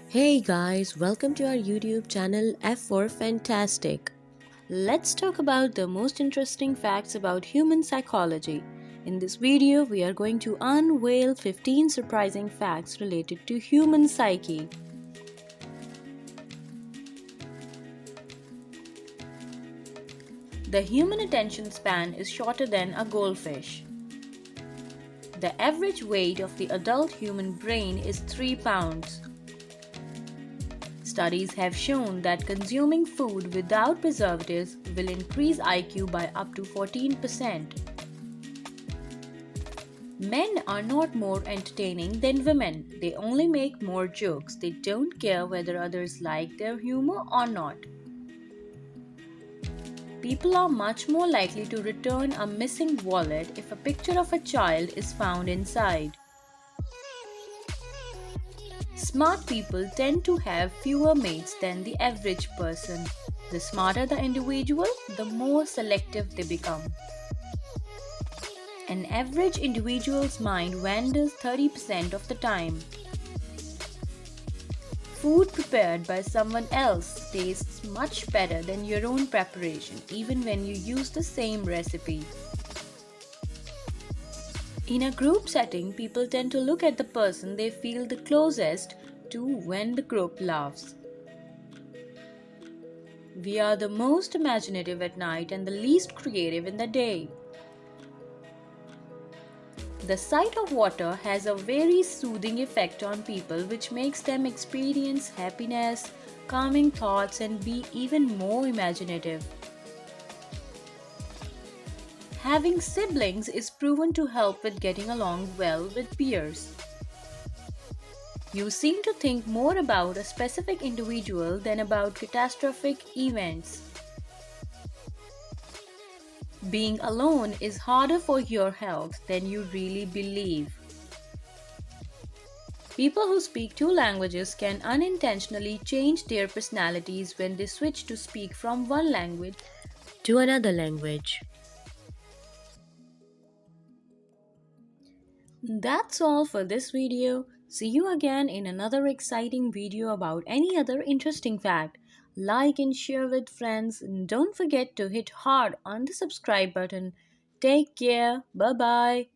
Hey guys, welcome to our YouTube channel F for Fantastic. Let's talk about the most interesting facts about human psychology. In this video, we are going to unveil 15 surprising facts related to human psyche. The human attention span is shorter than a goldfish. The average weight of the adult human brain is 3 pounds. Studies have shown that consuming food without preservatives will increase IQ by up to 14%. Men are not more entertaining than women. They only make more jokes. They don't care whether others like their humor or not. People are much more likely to return a missing wallet if a picture of a child is found inside. Smart people tend to have fewer mates than the average person. The smarter the individual, the more selective they become. An average individual's mind wanders 30% of the time. Food prepared by someone else tastes much better than your own preparation, even when you use the same recipe. In a group setting, people tend to look at the person they feel the closest to when the group laughs. We are the most imaginative at night and the least creative in the day. The sight of water has a very soothing effect on people, which makes them experience happiness, calming thoughts, and be even more imaginative. Having siblings is proven to help with getting along well with peers. You seem to think more about a specific individual than about catastrophic events. Being alone is harder for your health than you really believe. People who speak 2 languages can unintentionally change their personalities when they switch to speak from one language to another language. That's all for this video. See you again in another exciting video about any other interesting fact. Like and share with friends, and don't forget to hit hard on the subscribe button. Take care. Bye bye.